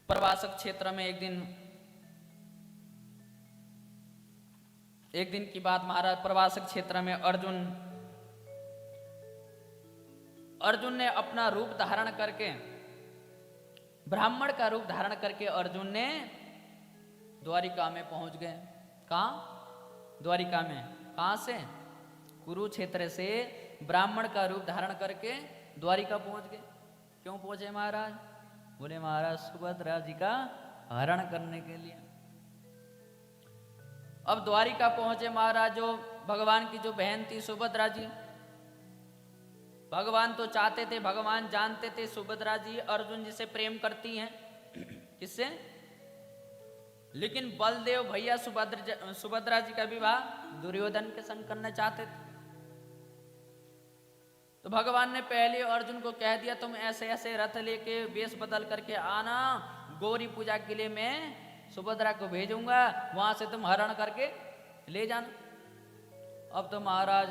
प्रवासक क्षेत्र में एक दिन की बात महाराज, प्रवासक क्षेत्र में अर्जुन ने अपना रूप धारण करके, ब्राह्मण का रूप धारण करके अर्जुन ने द्वारिका में पहुंच गए। कहाँ? द्वारिका में। कहाँ से? कुरुक्षेत्र से ब्राह्मण का रूप धारण करके द्वारिका पहुंच गए। क्यों पहुंचे महाराज? बोले महाराज सुभद्रा जी का हरण करने के लिए। अब द्वारिका पहुंचे महाराज, जो भगवान की जो बहन थी सुभद्रा जी, भगवान तो चाहते थे, भगवान जानते थे सुभद्रा जी अर्जुन जी से प्रेम करती हैं। किससे? लेकिन बलदेव भैया सुभद्रा जी का विवाह दुर्योधन के संग करना चाहते थे। तो भगवान ने पहले अर्जुन को कह दिया, तुम ऐसे ऐसे रथ लेके वेश बदल करके आना, गौरी पूजा के लिए मैं सुभद्रा को भेजूंगा, वहां से तुम हरण करके ले जाना। अब तो महाराज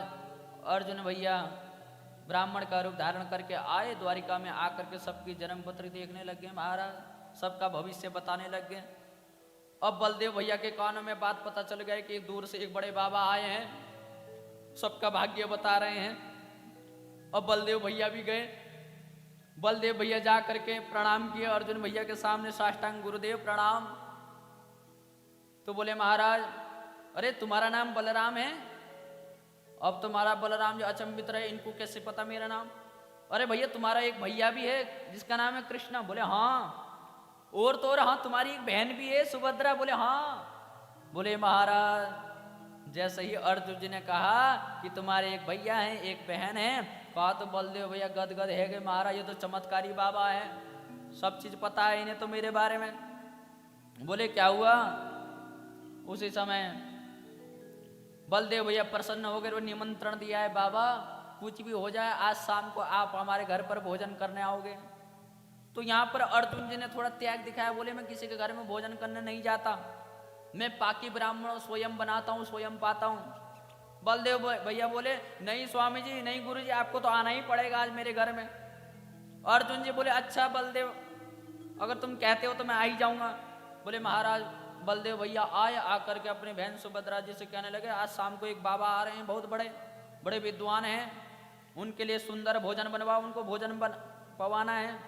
अर्जुन भैया ब्राह्मण का रूप धारण करके आए, द्वारिका में आकर के सबकी जन्म पत्री देखने लग गए महाराज, सबका भविष्य बताने लग गए। अब बलदेव भैया के कानों में बात पता चल गई कि दूर से एक बड़े बाबा आए हैं, सबका भाग्य बता रहे हैं। अब बलदेव भैया भी गए। बलदेव भैया जा करके प्रणाम किए अर्जुन भैया के सामने, साष्टांग गुरुदेव प्रणाम। तो बोले महाराज अरे तुम्हारा नाम बलराम है? अब तुम्हारा बलराम जो अचंभित रहे, इनको कैसे पता मेरा नाम? अरे भैया तुम्हारा एक भैया भी है जिसका नाम है कृष्णा। बोले हाँ। और तो और हाँ तुम्हारी एक बहन भी है सुभद्रा। बोले हाँ। बोले महाराज जैसे ही अर्जुन जी ने कहा कि तुम्हारे एक भैया हैं एक बहन है, कहा तो बलदेव भैया गदगद है गए महाराज, ये तो चमत्कारी बाबा है, सब चीज पता है इन्हें तो मेरे बारे में। बोले क्या हुआ? उसी समय बलदेव भैया प्रसन्न हो गए, वो निमंत्रण दिया है बाबा कुछ भी हो जाए आज शाम को आप हमारे घर पर भोजन करने आओगे। तो यहाँ पर अर्जुन जी ने थोड़ा त्याग दिखाया, बोले मैं किसी के घर में भोजन करने नहीं जाता, मैं पाकी ब्राह्मण स्वयं बनाता हूँ स्वयं पाता हूँ। बलदेव भैया बोले नहीं स्वामी जी, नहीं गुरु जी, आपको तो आना ही पड़ेगा आज मेरे घर में। अर्जुन जी बोले अच्छा बलदेव अगर तुम कहते हो तो मैं आ ही जाऊंगा। बोले महाराज बलदेव भैया आए, आकर के अपनी बहन सुभद्रा जी से कहने लगे आज शाम को एक बाबा आ रहे हैं, बहुत बड़े बड़े विद्वान हैं, उनके लिए सुंदर भोजन बनवाओ, उनको भोजन पवाना है।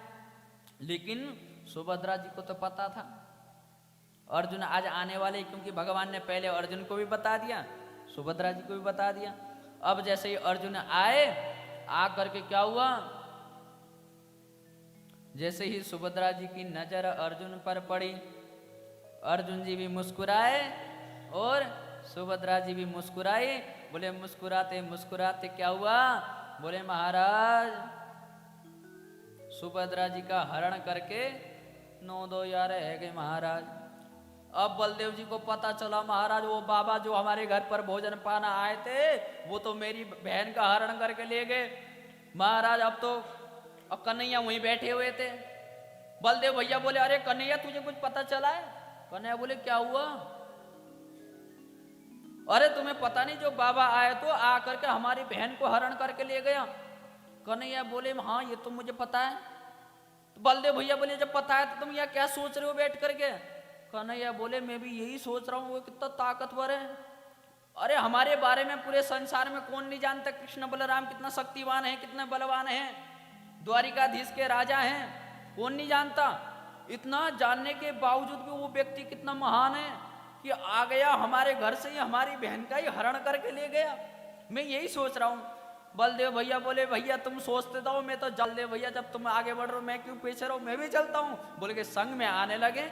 लेकिन सुभद्रा जी को तो पता था अर्जुन आज आने वाले, क्योंकि भगवान ने पहले अर्जुन को भी बता दिया सुभद्रा जी को भी बता दिया। अब जैसे ही अर्जुन आए, आ करके क्या हुआ, जैसे ही सुभद्रा जी की नजर अर्जुन पर पड़ी, अर्जुन जी भी मुस्कुराए और सुभद्रा जी भी मुस्कुराई। बोले मुस्कुराते मुस्कुराते क्या हुआ? बोले महाराज सुभद्रा जी का हरण करके 9-2 यार है गए महाराज। अब बलदेव जी को पता चला महाराज वो बाबा जो हमारे घर पर भोजन पाना आए थे वो तो मेरी बहन का हरण करके ले गए महाराज। अब कन्हैया वहीं बैठे हुए थे। बलदेव भैया बोले अरे कन्हैया तुझे कुछ पता चला है? कन्हैया बोले क्या हुआ? अरे तुम्हें पता नहीं जो बाबा आए तो आकर के हमारी बहन को हरण करके ले गया। कन्हैया बोले हाँ ये तो मुझे पता है। तो बलदेव भैया बोले जब पता है तो तुम यहाँ क्या सोच रहे हो बैठ करके? कन्हैया बोले मैं भी यही सोच रहा हूँ वो कितना ताकतवर है। अरे हमारे बारे में पूरे संसार में कौन नहीं जानता कृष्ण बलराम कितना शक्तिवान है, कितने बलवान है, द्वारिकाधीश के राजा हैं, कौन नहीं जानता। इतना जानने के बावजूद भी वो व्यक्ति कितना महान है कि आ गया हमारे घर से ही हमारी बहन का ही हरण करके ले गया। मैं यही सोच रहा हूँ। बलदेव भैया बोले भैया तुम सोचते रहो, मैं तो जल्दे भैया जब तुम आगे बढ़ रहे हो मैं क्यों पीछे रहो, मैं भी चलता हूँ। बोले के संग में आने लगे।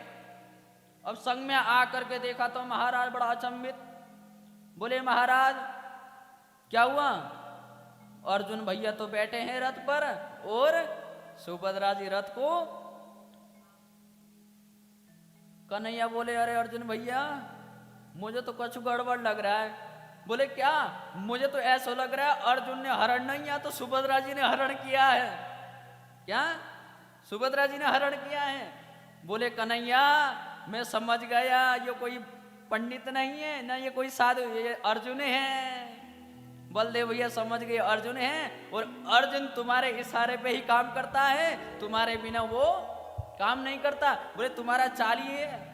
अब संग में आ करके देखा तो महाराज बड़ा अचंभित। बोले महाराज क्या हुआ? अर्जुन भैया तो बैठे हैं रथ पर और सुभद्रा जी रथ को। कन्हैया बोले अरे अर्जुन भैया मुझे तो कुछ गड़बड़ लग रहा है। बोले क्या? मुझे तो ऐसा लग रहा है अर्जुन ने हरण नहीं किया तो सुभद्रा जी ने हरण किया है। क्या? सुभद्रा जी ने हरण किया है? बोले कन्हैया मैं समझ गया ये कोई पंडित नहीं है ना ये कोई साधु, ये अर्जुन है। बलदेव भैया समझ गए अर्जुन है और अर्जुन तुम्हारे इशारे पे ही काम करता है, तुम्हारे बिना वो काम नहीं करता। बोले तुम्हारा चाल ही है।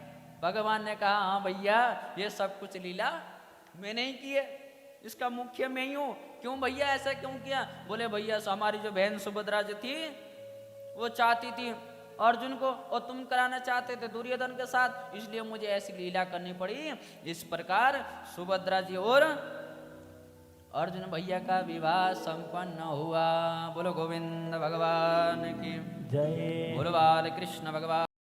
भगवान ने कहा हाँ भैया, ये सब कुछ लीला मैंने ही की है, इसका मुख्य मैं ही हूं। क्यों भैया, ऐसा क्यों किया? बोले भैया हमारी जो बहन सुभद्रा जो थी वो चाहती थी अर्जुन को, और तुम कराना चाहते थे दुर्योधन के साथ, इसलिए मुझे ऐसी लीला करनी पड़ी। इस प्रकार सुभद्रा जी और अर्जुन भैया का विवाह संपन्न हुआ। बोलो गोविंद भगवान की जय। बोलो बाल कृष्ण भगवान।